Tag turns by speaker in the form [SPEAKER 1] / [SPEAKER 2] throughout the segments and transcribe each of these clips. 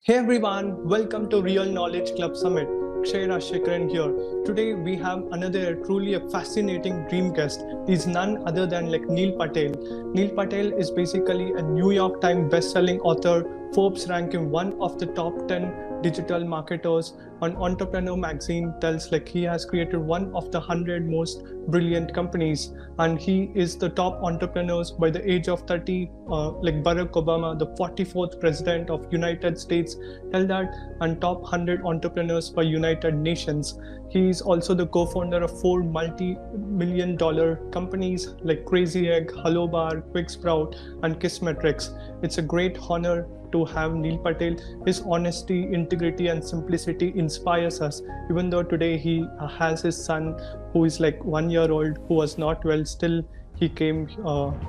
[SPEAKER 1] Hey everyone, welcome to Real Knowledge Club Summit. Kshay Rashekaran here. Today we have another truly a fascinating dream guest. He's none other than Neil Patel. Neil Patel is basically a New York Times best-selling author, Forbes rank him one of the top 10 digital marketers. On Entrepreneur magazine tells he has created one of the 100 most brilliant companies, and he is the top entrepreneurs by the age of 30. Like Barack Obama, the 44th president of United States, held that, and top 100 entrepreneurs by United Nations. He is also the co-founder of four multi-million dollar companies like Crazy Egg, Hello Bar, Quick Sprout, and Kissmetrics. It's a great honor to have Neil Patel. His honesty, integrity, and simplicity inspires us. Even though today he has his son who is like 1 year old who was not well, still he came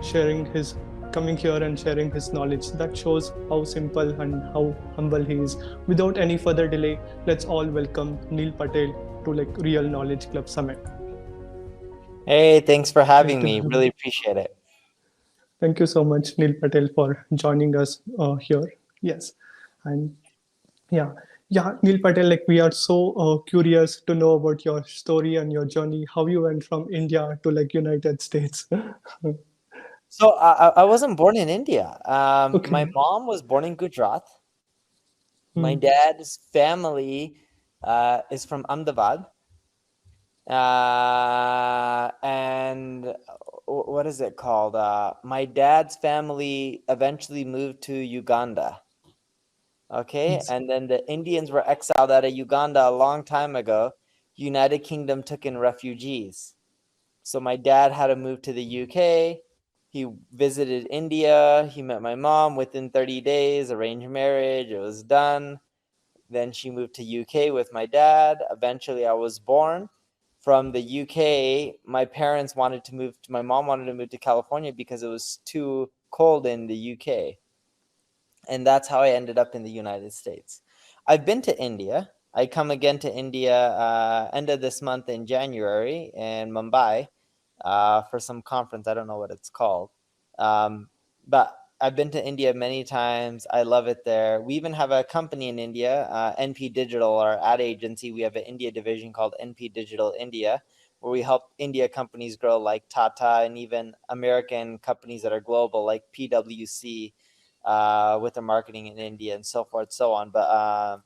[SPEAKER 1] sharing his coming here and sharing his knowledge. That shows how simple and how humble he is. Without any further delay, let's all welcome Neil Patel to Real Knowledge Club Summit.
[SPEAKER 2] Hey, thanks for
[SPEAKER 1] Great
[SPEAKER 2] having
[SPEAKER 1] to
[SPEAKER 2] me.
[SPEAKER 1] have
[SPEAKER 2] Really
[SPEAKER 1] you.
[SPEAKER 2] appreciate it.
[SPEAKER 1] Thank you so much, Neil Patel, for joining us here. Yes, and yeah, yeah, Neil Patel. We are so curious to know about your story and your journey, how you went from India to United States.
[SPEAKER 2] So I wasn't born in India. My
[SPEAKER 1] Okay.
[SPEAKER 2] mom was born in Gujarat. My
[SPEAKER 1] Hmm.
[SPEAKER 2] dad's family is from Ahmedabad. And what is it called? My dad's family eventually moved to Uganda. Okay,
[SPEAKER 1] Yes.
[SPEAKER 2] and then the Indians were exiled out of Uganda a long time ago. United Kingdom took in refugees. So my dad had to move to the UK. He visited India. He met my mom within 30 days, arranged marriage. It was done. Then she moved to UK with my dad. Eventually, I was born. From the UK, my mom wanted to move to California because it was too cold in the UK. And that's how I ended up in the United States. I've been to India. I come again to India end of this month in January in Mumbai for some conference. I don't know what it's called. But I've been to India many times. I love it there. We even have a company in India, NP Digital, our ad agency. We have an India division called NP Digital India, where we help India companies grow like Tata and even American companies that are global like PwC with the marketing in India and so forth, so on. But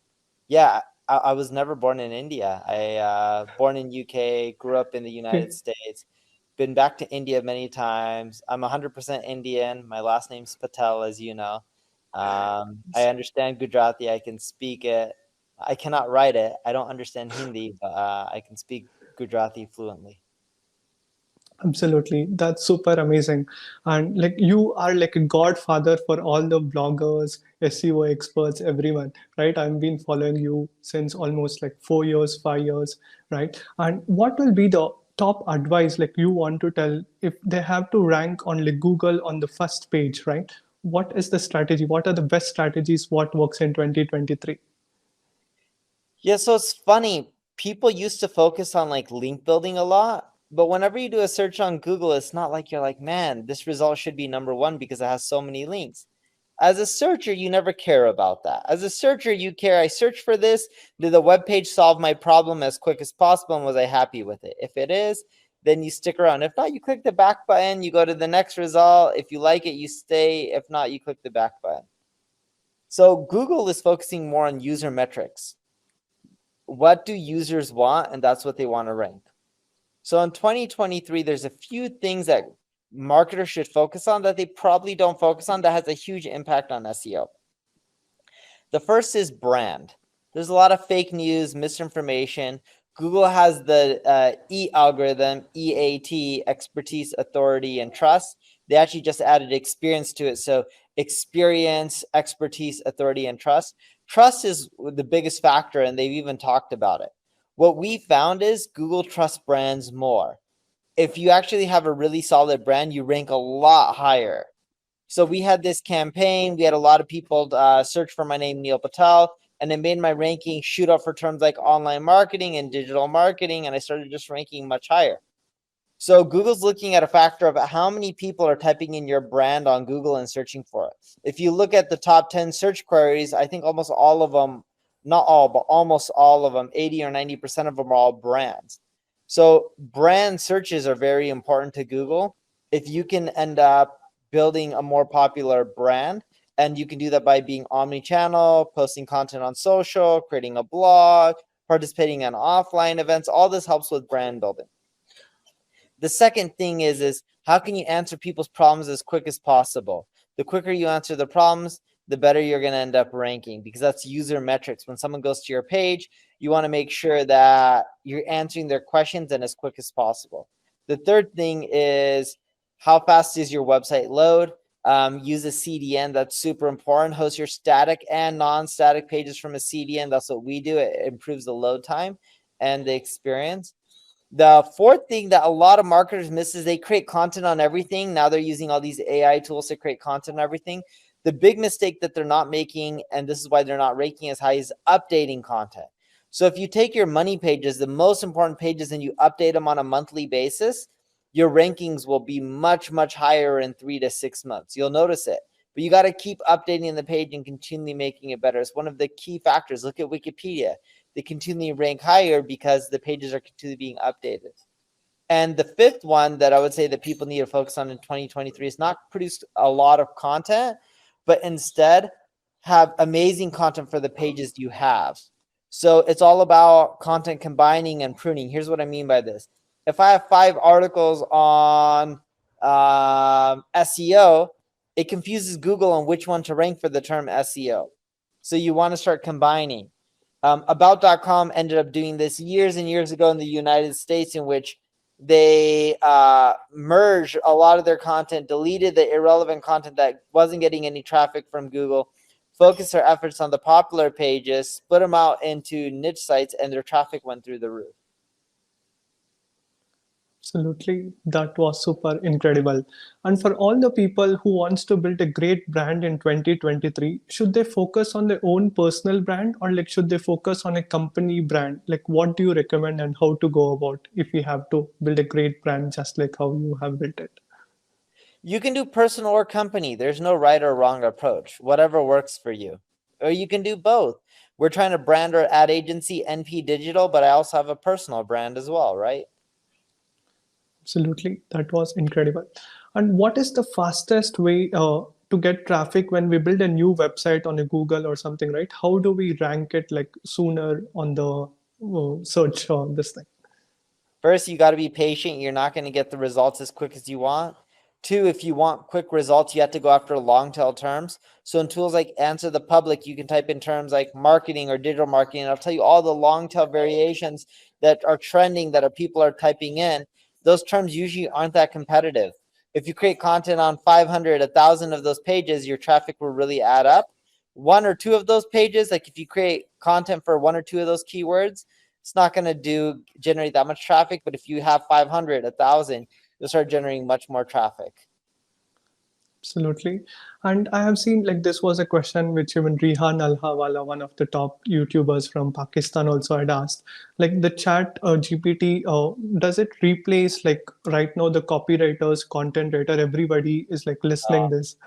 [SPEAKER 2] yeah, I was never born in India. I born in UK, grew up in the United
[SPEAKER 1] Okay.
[SPEAKER 2] States, been back to India many times. I'm 100% Indian. My last name's Patel, as you know. I understand Gujarati. I can speak it. I cannot write it. I don't understand Hindi, but I can speak Gujarati fluently.
[SPEAKER 1] Absolutely. That's super amazing. And you are like a godfather for all the bloggers, SEO experts, everyone, right? I've been following you since almost 4 years, 5 years, right? And what will be the top advice you want to tell if they have to rank on Google on the first page, right? What is the strategy? What are the best strategies? What works in 2023?
[SPEAKER 2] Yeah, so it's funny. People used to focus on like link building a lot, but whenever you do a search on Google, it's not like you're like, man, this result should be number one because it has so many links. As a searcher, you never care about that. As a searcher, you care, I searched for this. Did the web page solve my problem as quick as possible? And was I happy with it? If it is, then you stick around. If not, you click the back button, you go to the next result. If you like it, you stay. If not, you click the back button. So Google is focusing more on user metrics. What do users want? And that's what they want to rank. So in 2023, there's a few things that marketers should focus on that they probably don't focus on that has a huge impact on SEO. The first is brand. There's a lot of fake news, misinformation. Google has the E algorithm, EAT, expertise, authority, and trust. They actually just added experience to it. So experience, expertise, authority, and trust. Trust is the biggest factor, and they've even talked about it. What we found is Google trusts brands more. If you actually have a really solid brand, you rank a lot higher. So we had this campaign. We had a lot of people search for my name, Neil Patel, and it made my ranking shoot up for terms like online marketing and digital marketing. And I started just ranking much higher. So Google's looking at a factor of how many people are typing in your brand on Google and searching for it. If you look at the top 10 search queries, I think almost all of them, not all, but almost all of them, 80 or 90% of them are all brands. So brand searches are very important to Google. If you can end up building a more popular brand, and you can do that by being omni-channel, posting content on social, creating a blog, participating in offline events, all this helps with brand building. The second thing is how can you answer people's problems as quick as possible? The quicker you answer the problems, the better you're going to end up ranking, because that's user metrics. When someone goes to your page, you want to make sure that you're answering their questions and as quick as possible. The third thing is how fast is your website load? Use a CDN. That's super important. Host your static and non-static pages from a CDN. That's what we do. It improves the load time and the experience. The fourth thing that a lot of marketers miss is they create content on everything. Now they're using all these AI tools to create content on everything. The big mistake that they're not making, and this is why they're not ranking as high, is updating content. So if you take your money pages, the most important pages, and you update them on a monthly basis, your rankings will be much, much higher in 3 to 6 months. You'll notice it. But you got to keep updating the page and continually making it better. It's one of the key factors. Look at Wikipedia. They continually rank higher because the pages are continually being updated. And the fifth one that I would say that people need to focus on in 2023 is not produce a lot of content, but instead have amazing content for the pages you have. So it's all about content combining and pruning. Here's what I mean by this. If I have 5 articles on SEO, it confuses Google on which one to rank for the term SEO. So you want to start combining. About.com ended up doing this years and years ago in the United States, in which they merged a lot of their content, deleted the irrelevant content that wasn't getting any traffic from Google, focused their efforts on the popular pages, split them out into niche sites, and their traffic went through the roof.
[SPEAKER 1] Absolutely, that was super incredible. And for all the people who wants to build a great brand in 2023, should they focus on their own personal brand, or like should they focus on a company brand? Like what do you recommend and how to go about if we have to build a great brand just like how you have built it?
[SPEAKER 2] You can do personal or company. There's no right or wrong approach. Whatever works for you. Or you can do both. We're trying to brand our ad agency NP Digital, but I also have a personal brand as well, right?
[SPEAKER 1] Absolutely, that was incredible. And what is the fastest way to get traffic when we build a new website on a Google or something, right? How do we rank it like sooner on the search or this thing?
[SPEAKER 2] First, you got to be patient. You're not going to get the results as quick as you want. Two, if you want quick results, you have to go after long tail terms. So in tools like Answer the Public, you can type in terms like marketing or digital marketing, and I'll tell you all the long tail variations that are trending that people are typing in. Those terms usually aren't that competitive. If you create content on 500, 1,000 of those pages, your traffic will really add up. One or two of those pages, like if you create content for one or two of those keywords, it's not going to generate that much traffic. But if you have 500, 1,000, you'll start generating much more traffic.
[SPEAKER 1] Absolutely. And I have seen like this was a question which even Rihan Alhawala, one of the top YouTubers from Pakistan, also had asked. Like the chat GPT, does it replace like right now the copywriters, content writer, everybody is like listening this?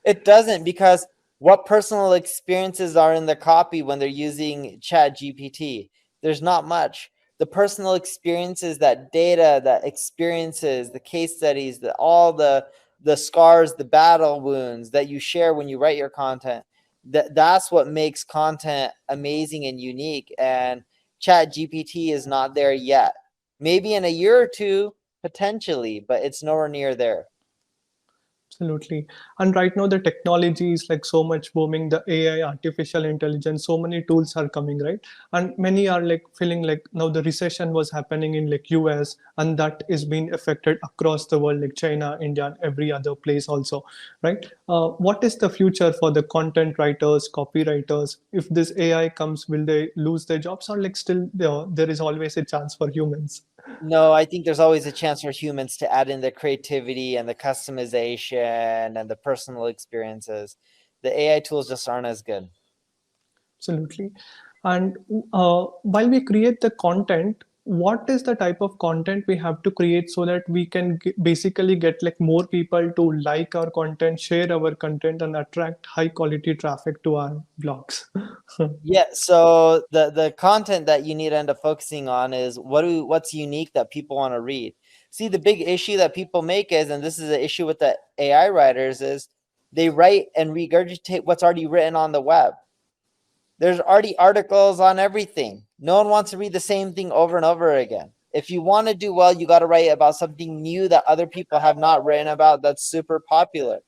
[SPEAKER 2] It doesn't, because what personal experiences are in the copy when they're using Chat GPT? There's not much. The personal experiences, that data, that experiences, the case studies, all the scars, the battle wounds that you share when you write your content, that's what makes content amazing and unique. And Chat GPT is not there yet. Maybe in a year or two, potentially, but it's nowhere near there.
[SPEAKER 1] Absolutely. And right now the technology is like so much booming, the AI, artificial intelligence, so many tools are coming, right? And many are like feeling like now the recession was happening in like US, and that is being affected across the world, like China, India, and every other place also, right? What is the future for the content writers, copywriters? If this AI comes, will they lose their jobs, or like still there is always a chance for humans?
[SPEAKER 2] No, I think there's always a chance for humans to add in the creativity and the customization and the personal experiences. The AI tools just aren't as good.
[SPEAKER 1] Absolutely. And while we create the content, what is the type of content we have to create so that we can basically get like more people to like our content, share our content, and attract high quality traffic to our blogs?
[SPEAKER 2] Yeah, so the content that you need to end up focusing on is what's unique that people want to read. See, the big issue that people make is, and this is an issue with the AI writers, is they write and regurgitate what's already written on the web. There's already articles on everything. No one wants to read the same thing over and over again. If you want to do well, you got to write about something new that other people have not written about that's super popular.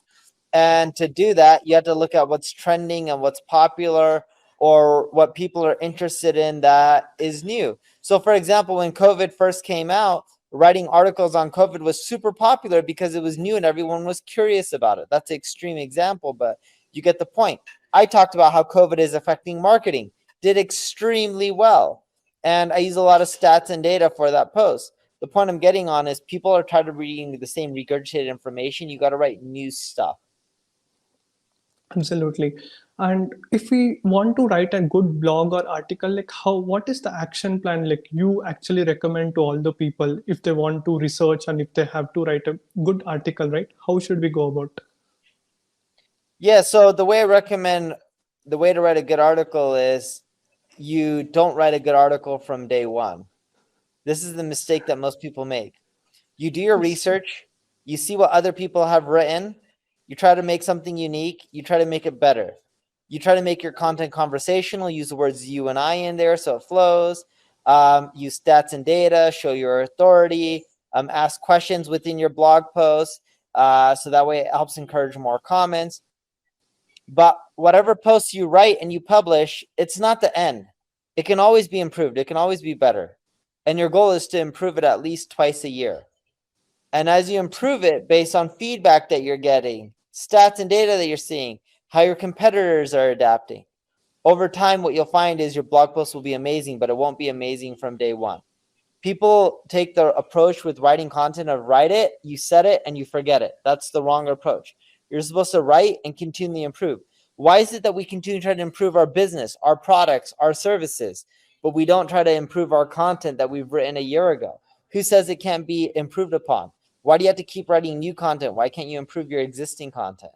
[SPEAKER 2] And to do that, you have to look at what's trending and what's popular or what people are interested in that is new. So, for example, when COVID first came out, writing articles on COVID was super popular because it was new and everyone was curious about it. That's an extreme example, but you get the point. I talked about how COVID is affecting marketing, did extremely well. And I use a lot of stats and data for that post. The point I'm getting on is people are tired of reading the same regurgitated information. You got to write new stuff.
[SPEAKER 1] Absolutely. And if we want to write a good blog or article, like what is the action plan like you actually recommend to all the people if they want to research and if they have to write a good article, right? How should we go about?
[SPEAKER 2] Yeah, so the way to write a good article is you don't write a good article from day one. This is the mistake that most people make. You do your research, you see what other people have written, you try to make something unique, you try to make it better. You try to make your content conversational, use the words you and I in there so it flows. Use stats and data, show your authority, ask questions within your blog post so that way it helps encourage more comments. But whatever posts you write and you publish, it's not the end. It can always be improved. It can always be better. And your goal is to improve it at least twice a year. And as you improve it based on feedback that you're getting, stats and data that you're seeing, how your competitors are adapting, over time, what you'll find is your blog post will be amazing, but it won't be amazing from day one. People take the approach with writing content of write it, you set it, and you forget it. That's the wrong approach. You're supposed to write and continually improve. Why is it that we continue to try to improve our business, our products, our services, but we don't try to improve our content that we've written a year ago? Who says it can't be improved upon? Why do you have to keep writing new content? Why can't you improve your existing content?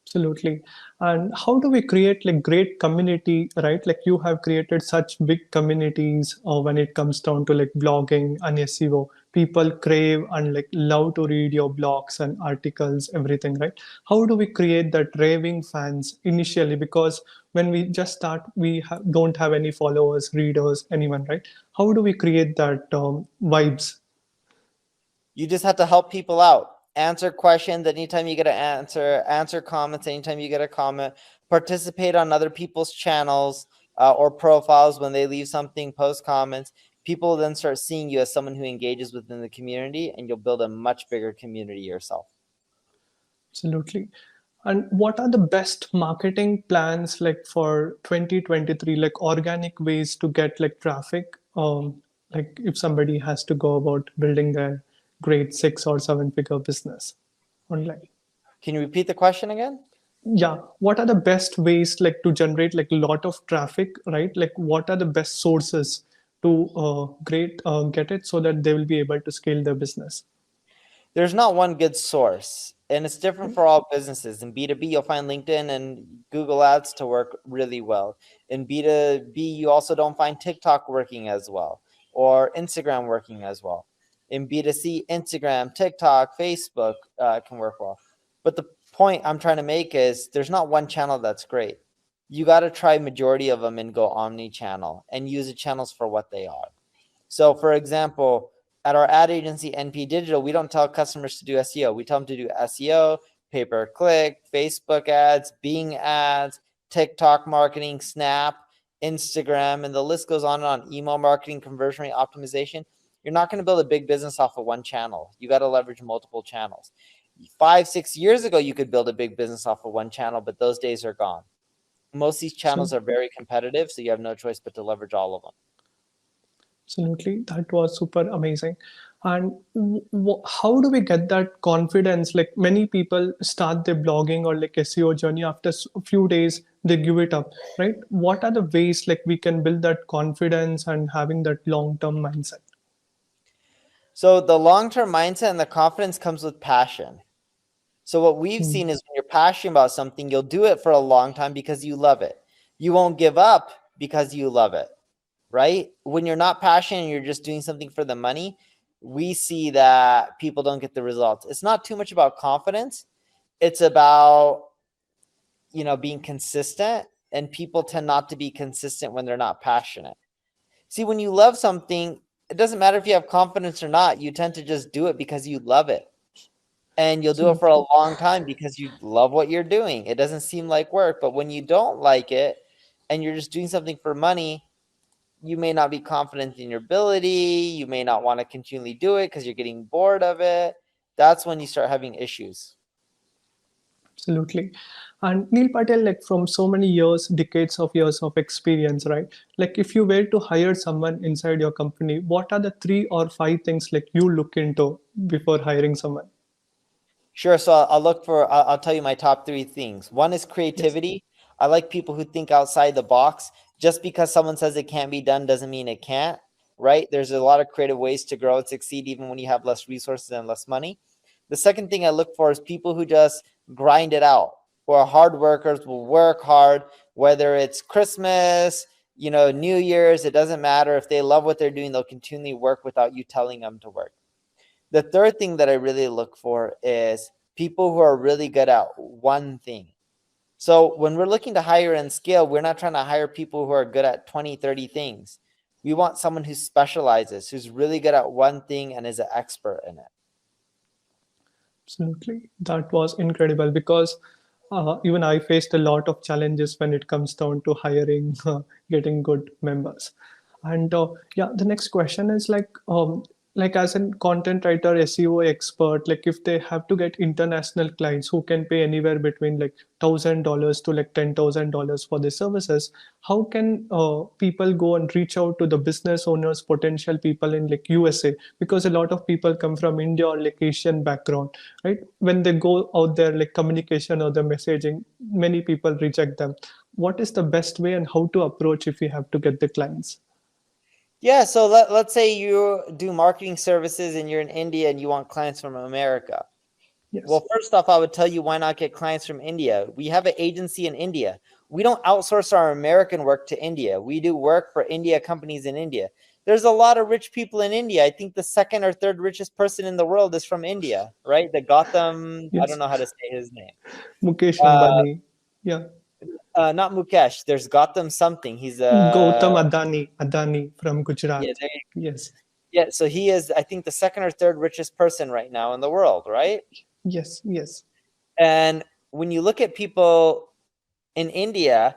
[SPEAKER 1] Absolutely. And how do we create like great community, right? Like you have created such big communities when it comes down to like blogging and SEO. People crave and like love to read your blogs and articles, everything, right? How do we create that raving fans initially? Because when we just start, we don't have any followers, readers, anyone, right? How do we create that vibes?
[SPEAKER 2] You just have to help people out. Answer questions anytime you get an answer comments anytime you get a comment, participate on other people's channels or profiles when they leave something, post comments. People then start seeing you as someone who engages within the community, and you'll build a much bigger community yourself.
[SPEAKER 1] Absolutely. And what are the best marketing plans like for 2023, like organic ways to get like traffic? Like if somebody has to go about building their great 6 or 7 figure business online.
[SPEAKER 2] Can you repeat the question again?
[SPEAKER 1] Yeah, what are the best ways like to generate like a lot of traffic, right? Like what are the best sources to get it so that they will be able to scale their business?
[SPEAKER 2] There's not one good source, and it's different for all businesses. In B2B, you'll find LinkedIn and Google Ads to work really well. In B2B, you also don't find TikTok working as well or Instagram working as well. In B2C, Instagram, TikTok, Facebook can work well. But the point I'm trying to make is there's not one channel that's great. You got to try majority of them and go omni-channel and use the channels for what they are. So, for example, at our ad agency, NP Digital, we don't tell customers to do SEO. We tell them to do SEO, pay-per-click, Facebook ads, Bing ads, TikTok marketing, Snap, Instagram, and the list goes on and on. Email marketing, conversion rate optimization. You're not going to build a big business off of one channel. You got to leverage multiple channels. 5-6 years ago, you could build a big business off of one channel, but those days are gone. Most of these channels
[SPEAKER 1] So
[SPEAKER 2] are very competitive, so you have no choice but to leverage all of them.
[SPEAKER 1] absolutely, that was super amazing. And how do we get that confidence? Like many people start their blogging or like SEO journey after a few days, they give it up, right? What are the ways like we can build that confidence and having that long term mindset?
[SPEAKER 2] So the long-term mindset and the confidence comes with passion. So what we've
[SPEAKER 1] Hmm.
[SPEAKER 2] seen is when you're passionate about something, you'll do it for a long time because you love it. You won't give up because you love it, right? When you're not passionate and you're just doing something for the money, we see that people don't get the results. It's not too much about confidence. It's about, being consistent, and people tend not to be consistent when they're not passionate. See, when you love something, it doesn't matter if you have confidence or not. You tend to just do it because you love it. And you'll do it for a
[SPEAKER 1] Absolutely.
[SPEAKER 2] long time because you love what you're doing. It doesn't seem like work, but when you don't like it and you're just doing something for money, you may not be confident in your ability. You may not want to continually do it because you're getting bored of it. That's when you start having issues.
[SPEAKER 1] Absolutely. And Neil Patel, like from so many years, decades of years of experience, right? Like if you were to hire someone inside your company, what are the 3 or 5 things like you look into before hiring someone?
[SPEAKER 2] Sure. So I'll tell you my top 3 things. One is
[SPEAKER 1] Yes.
[SPEAKER 2] creativity. I like people who think outside the box. Just because someone says it can't be done doesn't mean it can't, right? There's a lot of creative ways to grow and succeed, even when you have less resources and less money. The second thing I look for is people who just grind it out, who are hard workers, will work hard, whether it's Christmas, New Year's, it doesn't matter. If they love what they're doing, they'll continually work without you telling them to work. The third thing that I really look for is people who are really good at one thing. So when we're looking to hire and scale, we're not trying to hire people who are good at 20, 30 things. We want someone who specializes, who's really good at one thing and is an expert in it.
[SPEAKER 1] Absolutely. That was incredible because even I faced a lot of challenges when it comes down to hiring, getting good members. And yeah, the next question is like as a content writer, SEO expert, like if they have to get international clients who can pay anywhere between like $1,000 to like $10,000 for their services, how can people go and reach out to the business owners, potential people in like USA? Because a lot of people come from India or like Asian background, right? When they go out there, like communication or the messaging, many people reject them. What is the best way and how to approach if you have to get the clients?
[SPEAKER 2] Yeah, so let's say you do marketing services and you're in India and you want clients from America.
[SPEAKER 1] Yes.
[SPEAKER 2] Well, first off, I would tell you, why not get clients from India? We have an agency in India. We don't outsource our American work to India. We do work for India companies in India. There's a lot of rich people in India. I think the second or third richest person in the world is from India, right? The Gotham, I don't
[SPEAKER 1] Yes.
[SPEAKER 2] know how to say his name.
[SPEAKER 1] Mukesh
[SPEAKER 2] Uh,
[SPEAKER 1] Ambani. Yeah.
[SPEAKER 2] Not Mukesh. There's Gotham something. He's
[SPEAKER 1] Gautam Adani from
[SPEAKER 2] yeah,
[SPEAKER 1] Gujarat. Yes.
[SPEAKER 2] yeah. So he is, I think, the second or third richest person right now in the world, right?
[SPEAKER 1] Yes. Yes.
[SPEAKER 2] And when you look at people in India,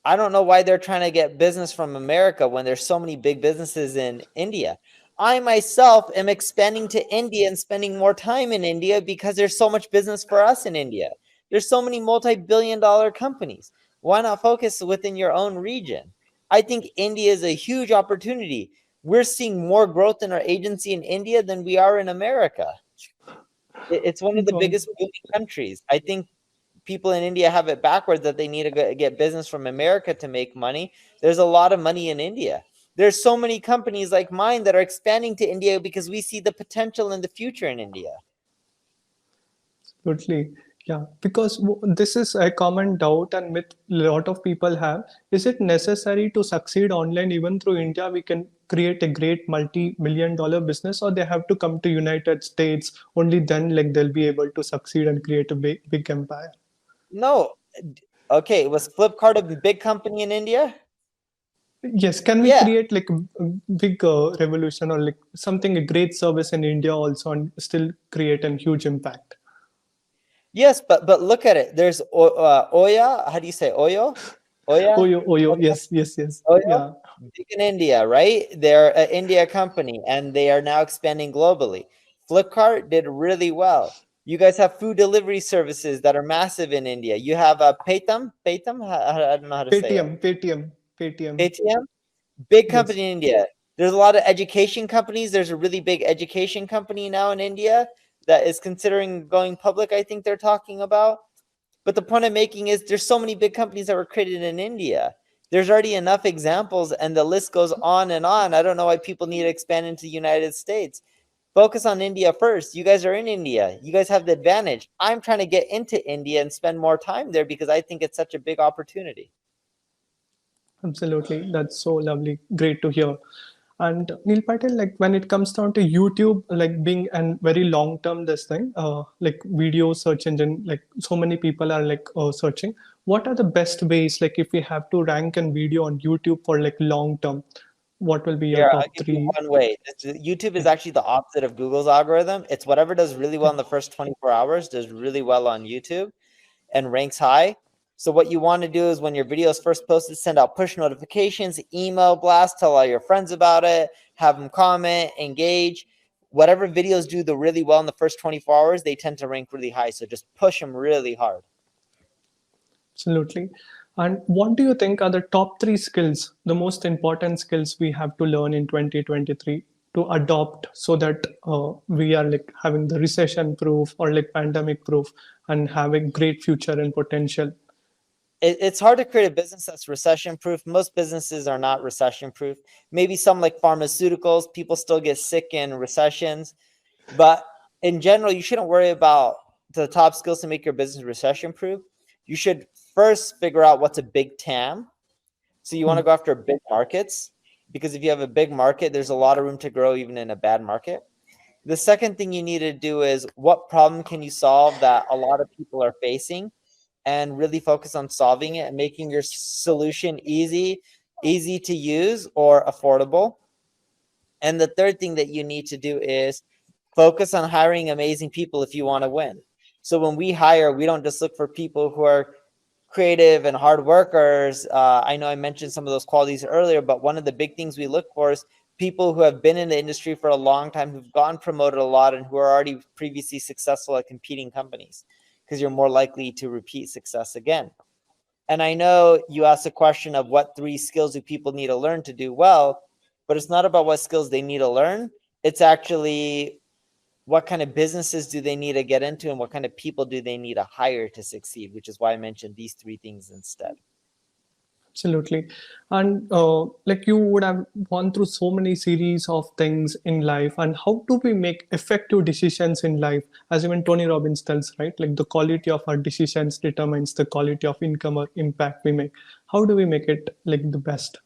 [SPEAKER 2] I don't know why they're trying to get business from America when there's so many big businesses in India. I myself am expanding to India and spending more time in India because there's so much business for us in India. There's so many multi-billion-dollar companies. Why not focus within your own region? I think India is a huge opportunity. We're seeing more growth in our agency in India than we are in America. It's one of the
[SPEAKER 1] God.
[SPEAKER 2] biggest booming countries. I think people in India have it backwards, that they need to get business from America to make money. There's a lot of money in India. There's so many companies like mine that are expanding to India because we see the potential in the future in India.
[SPEAKER 1] Absolutely. Yeah, because this is a common doubt and myth a lot of people have. Is it necessary to succeed online even through India? We can create a great multi-million-dollar business, or they have to come to United States only then like they'll be able to succeed and create a big empire.
[SPEAKER 2] No. Okay, was Flipkart a big company in India?
[SPEAKER 1] Yes, can we
[SPEAKER 2] Yeah.
[SPEAKER 1] create like a big revolution or like something a great service in India also and still create a huge impact?
[SPEAKER 2] Yes, but look at it. There's Oya. How do you say Oyo? Oya?
[SPEAKER 1] Oyo, Oyo, yes, yes, yes,
[SPEAKER 2] Oyo?
[SPEAKER 1] yeah.
[SPEAKER 2] Big in India, right? They're an India company and they are now expanding globally. Flipkart did really well. You guys have food delivery services that are massive in India. You have a Paytm. I don't know how to say it.
[SPEAKER 1] Paytm.
[SPEAKER 2] Paytm, big
[SPEAKER 1] Yes.
[SPEAKER 2] company in India. There's a lot of education companies. There's a really big education company now in India that is considering going public. I think they're talking about. But the point I'm making is there's so many big companies that were created in India. There's already enough examples, and the list goes on and on. I don't know why people need to expand into the United States. Focus on India first. You guys are in India. You guys have the advantage. I'm trying to get into India and spend more time there because I think it's such a big opportunity.
[SPEAKER 1] Absolutely. That's so lovely. Great to hear. And Neil Patel, like when it comes down to YouTube, like being a very long term, this thing, like video search engine, like so many people are like searching. What are the best ways, like if we have to rank a video on YouTube for like long term, what will be your
[SPEAKER 2] Here, I'll
[SPEAKER 1] top
[SPEAKER 2] give you
[SPEAKER 1] three?
[SPEAKER 2] one way. YouTube is
[SPEAKER 1] Yeah,
[SPEAKER 2] actually the opposite of Google's algorithm. It's whatever does really well in the first 24 hours does really well on YouTube and ranks high. So what you want to do is when your video is first posted, send out push notifications, email blast, tell all your friends about it, have them comment, engage. Whatever videos do the really well in the first 24 hours, they tend to rank really high. So just push them really hard.
[SPEAKER 1] absolutely. And what do you think are the top three skills, the most important skills we have to learn in 2023 to adopt so that we are like having the recession proof or like pandemic proof and having great future and potential?
[SPEAKER 2] It's hard to create a business that's recession proof. Most businesses are not recession proof. Maybe some like pharmaceuticals, people still get sick in recessions. But in general, you shouldn't worry about the top skills to make your business recession proof. You should first figure out what's a big TAM. So you want to go after big markets because if you have a big market, there's a lot of room to grow even in a bad market. The second thing you need to do is what problem can you solve that a lot of people are facing and really focus on solving it and making your solution easy to use or affordable. And the third thing that you need to do is focus on hiring amazing people if you want to win. So when we hire, we don't just look for people who are creative and hard workers. I know I mentioned some of those qualities earlier, but one of the big things we look for is people who have been in the industry for a long time, who've gotten promoted a lot, and who are already previously successful at competing companies, because you're more likely to repeat success again. And I know you asked a question of what three skills do people need to learn to do well, but it's not about what skills they need to learn. It's actually what kind of businesses do they need to get into and what kind of people do they need to hire to succeed, which is why I mentioned these three things instead.
[SPEAKER 1] Absolutely. And like you would have gone through so many series of things in life. And how do we make effective decisions in life? As even Tony Robbins tells, right? Like the quality of our decisions determines the quality of income or impact we make. How do we make it like the best?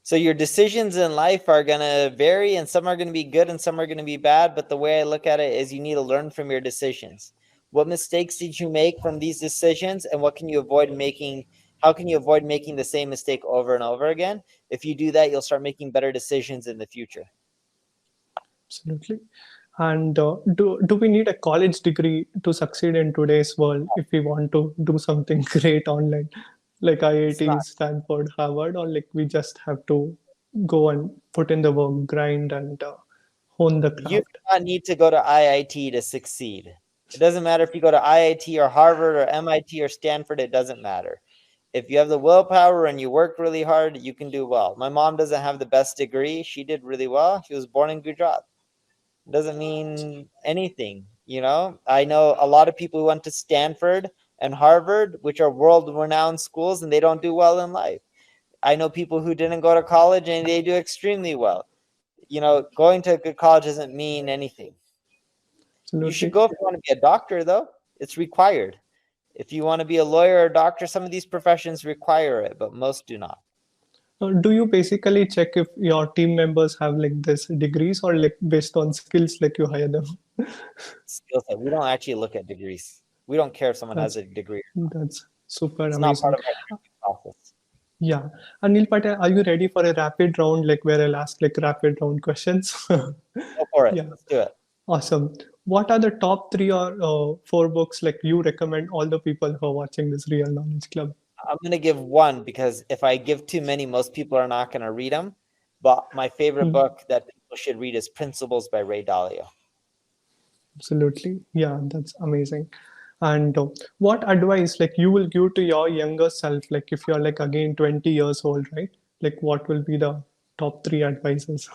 [SPEAKER 2] So your decisions in life are going to vary, and some are going to be good and some are going to be bad. But the way I look at it is you need to learn from your decisions. What mistakes did you make from these decisions, and what can you avoid making? How can you avoid making the same mistake over and over again? If you do that, you'll start making better decisions in the future.
[SPEAKER 1] Absolutely. And do we need a college degree to succeed in today's world if we want to do something great online, like
[SPEAKER 2] It's not.
[SPEAKER 1] IIT, Stanford, Harvard, or like we just have to go and put in the work, grind, and hone the
[SPEAKER 2] You do
[SPEAKER 1] craft?
[SPEAKER 2] not need to go to IIT to succeed. It doesn't matter if you go to IIT or Harvard or MIT or Stanford, it doesn't matter. If you have the willpower and you work really hard, you can do well. My mom doesn't have the best degree. She did really well. She was born in Gujarat. It doesn't mean anything, you know? I know a lot of people who went to Stanford and Harvard, which are world-renowned schools, and they don't do well in life. I know people who didn't go to college and they do extremely well. You know, going to a good college doesn't mean anything. You should
[SPEAKER 1] Absolutely.
[SPEAKER 2] go if you want to be a doctor, though. It's required. If you want to be a lawyer or a doctor, some of these professions require it, but most do not.
[SPEAKER 1] Do you basically check if your team members have like this degrees or like based on skills, like you hire them?
[SPEAKER 2] Skill set. We don't actually look at degrees. We don't care if someone has
[SPEAKER 1] That's
[SPEAKER 2] a degree.
[SPEAKER 1] that's super
[SPEAKER 2] It's not part
[SPEAKER 1] amazing.
[SPEAKER 2] of our interview process.
[SPEAKER 1] Yeah. And Neil Patel, are you ready for a rapid round, like where I'll ask like rapid round questions?
[SPEAKER 2] Go for it.
[SPEAKER 1] Yeah.
[SPEAKER 2] Let's do it.
[SPEAKER 1] Awesome. What are the top three or four books like you recommend all the people who are watching this Real Knowledge Club?
[SPEAKER 2] I'm going to give one because if I give too many, most people are not going to read them. But my favorite
[SPEAKER 1] Hmm,
[SPEAKER 2] book that people should read is Principles by Ray Dalio.
[SPEAKER 1] absolutely. Yeah, that's amazing. And what advice like you will give to your younger self, like if you're like again 20 years old, right? Like what will be the top three advices?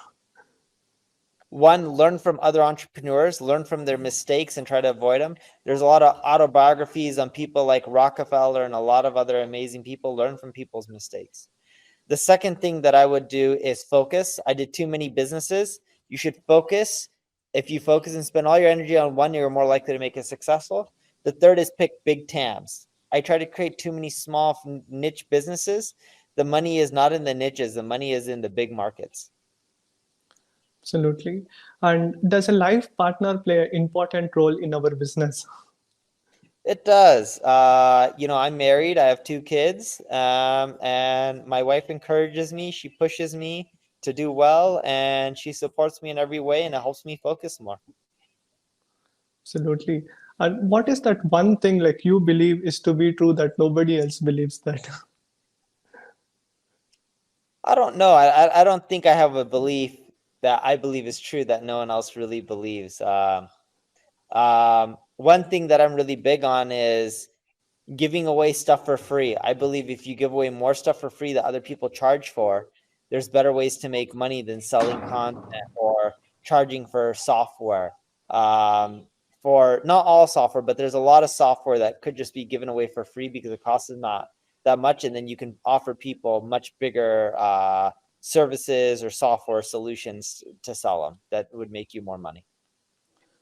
[SPEAKER 2] One, learn from other entrepreneurs, learn from their mistakes and try to avoid them. There's a lot of autobiographies on people like Rockefeller and a lot of other amazing people. Learn from people's mistakes. The second thing that I would do is focus. I did too many businesses. You should focus. If you focus and spend all your energy on one, you're more likely to make it successful. The third is pick big TAMs. I try to create too many small niche businesses. The money is not in the niches. The money is in the big markets.
[SPEAKER 1] Absolutely. And does a life partner play an important role in our business?
[SPEAKER 2] It does. I'm married. I have 2 kids, and my wife encourages me. She pushes me to do well, and she supports me in every way, and it helps me focus more.
[SPEAKER 1] Absolutely. And what is that one thing like you believe is to be true that nobody else believes that?
[SPEAKER 2] I don't know. I don't think I have a belief that I believe is true that no one else really believes. One thing that I'm really big on is giving away stuff for free. I believe if you give away more stuff for free that other people charge for, there's better ways to make money than selling content or charging for software. For not all software, but there's a lot of software that could just be given away for free because the cost is not that much, and then you can offer people much bigger services or software solutions to sell them that would make you more money.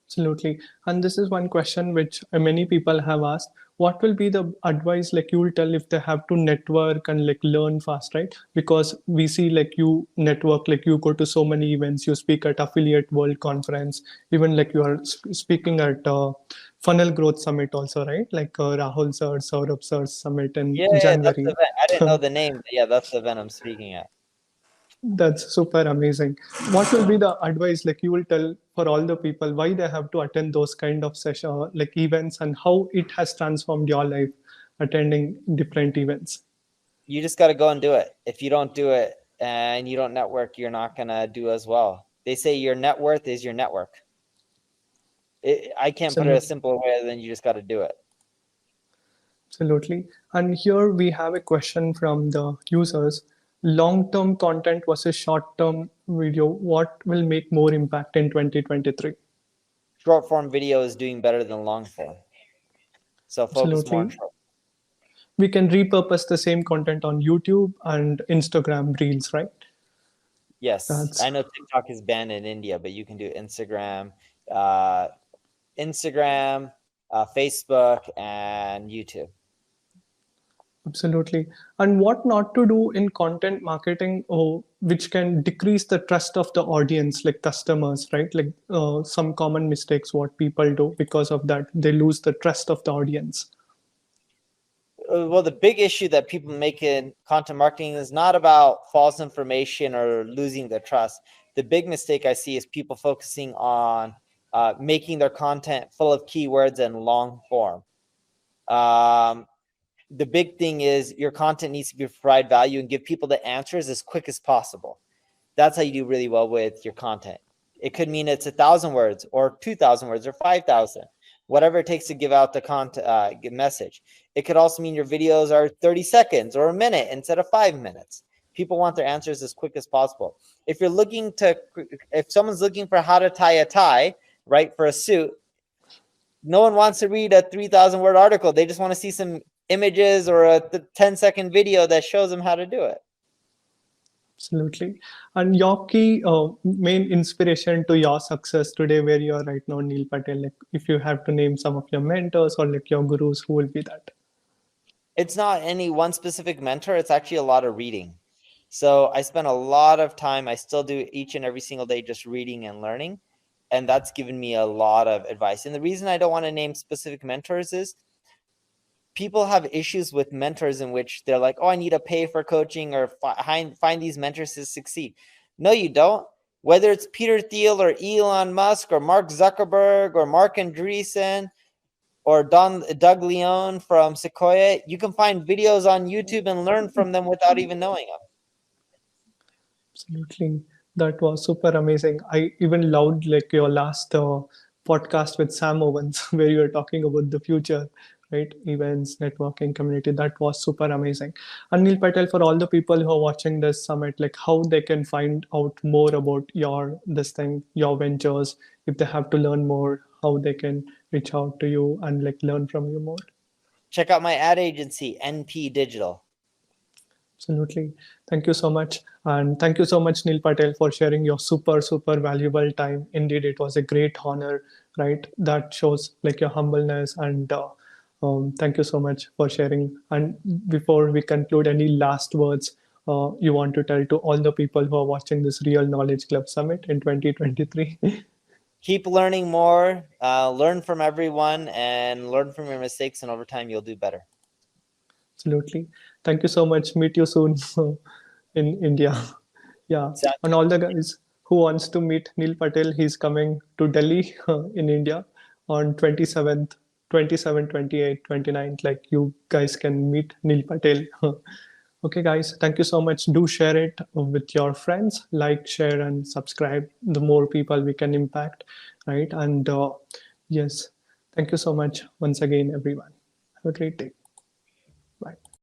[SPEAKER 1] Absolutely. And this is one question which many people have asked. What will be the advice like you will tell if they have to network and like learn fast, right? Because we see like you network, like you go to so many events, you speak at Affiliate World Conference, even like you are speaking at Funnel Growth Summit also, right? Like Rahul Sir, Saurabh Sir's summit in
[SPEAKER 2] Yeah, that's the
[SPEAKER 1] January.
[SPEAKER 2] event. I didn't know the name, but yeah, that's the event I'm speaking at.
[SPEAKER 1] That's super amazing. What will be the advice like you will tell for all the people why they have to attend those kind of session like events and how it has transformed your life attending different events?
[SPEAKER 2] You just got to go and do it. If you don't do it and you don't network, you're not going to do as well. They say your net worth is your network. I can't put it a
[SPEAKER 1] Absolutely.
[SPEAKER 2] simpler way than you just got to do it.
[SPEAKER 1] Absolutely. And here we have a question from the users. Long-term content versus short-term video. What will make more impact in 2023?
[SPEAKER 2] Short form video is doing better than long form. So focus more on
[SPEAKER 1] Absolutely.
[SPEAKER 2] short.
[SPEAKER 1] We can repurpose the same content on YouTube and Instagram Reels, right?
[SPEAKER 2] Yes, I
[SPEAKER 1] That's
[SPEAKER 2] know TikTok is banned in India, but you can do uh, Instagram, Facebook, and YouTube.
[SPEAKER 1] absolutely. And what not to do in content marketing, which can decrease the trust of the audience, like customers, right? Like some common mistakes what people do because of that, they lose the trust of the audience.
[SPEAKER 2] Well, the big issue that people make in content marketing is not about false information or losing their trust. The big mistake I see is people focusing on making their content full of keywords and long form. The big thing is your content needs to provide value and give people the answers as quick as possible. That's how you do really well with your content. It could mean it's 1,000 words or 2,000 words or 5,000, whatever it takes to give out the content message. It could also mean your videos are 30 seconds or a minute instead of 5 minutes. People want their answers as quick as possible. If someone's looking for how to tie a tie, right, for a suit, no one wants to read a 3,000 word article. They just want to see some images or a 10-second video that shows them how to do it.
[SPEAKER 1] Absolutely. And your key main inspiration to your success today, where you are right now, Neil Patel, like if you have to name some of your mentors or like your gurus, who will be that?
[SPEAKER 2] It's not any one specific mentor. It's actually a lot of reading. So I spend a lot of time, I still do each and every single day, just reading and learning. And that's given me a lot of advice. And the reason I don't want to name specific mentors is people have issues with mentors in which they're like, oh, I need to pay for coaching or find these mentors to succeed. No, you don't. Whether it's Peter Thiel or Elon Musk or Mark Zuckerberg or Mark Andreessen or Doug Leone from Sequoia, you can find videos on YouTube and learn from them without even knowing them.
[SPEAKER 1] Absolutely. That was super amazing. I even loved like your last podcast with Sam Owens, where you were talking about the future. right? Events, networking, community. That was super amazing. And Neil Patel, for all the people who are watching this summit, like how they can find out more about your this thing, your ventures, if they have to learn more, how they can reach out to you and like learn from you more.
[SPEAKER 2] Check out my ad agency, NP Digital.
[SPEAKER 1] Absolutely. Thank you so much. And thank you so much, Neil Patel, for sharing your super valuable time. Indeed, it was a great honor, right? That shows like your humbleness. And thank you so much for sharing. And before we conclude, any last words you want to tell to all the people who are watching this Real Knowledge Club Summit in 2023?
[SPEAKER 2] Keep learning more, learn from everyone, and learn from your mistakes, and over time you'll do better.
[SPEAKER 1] Absolutely. Thank you so much. Meet you soon in India. Yeah.
[SPEAKER 2] Sounds
[SPEAKER 1] And all the guys who wants to meet Neil Patel, he's coming to Delhi in India on 27th, 27, 28, 29th. Like you guys can meet Neil Patel. Okay, guys, thank you so much. Do share it with your friends, like, share, and subscribe. The more people we can impact, right? And yes, thank you so much once again, everyone. Have a great day.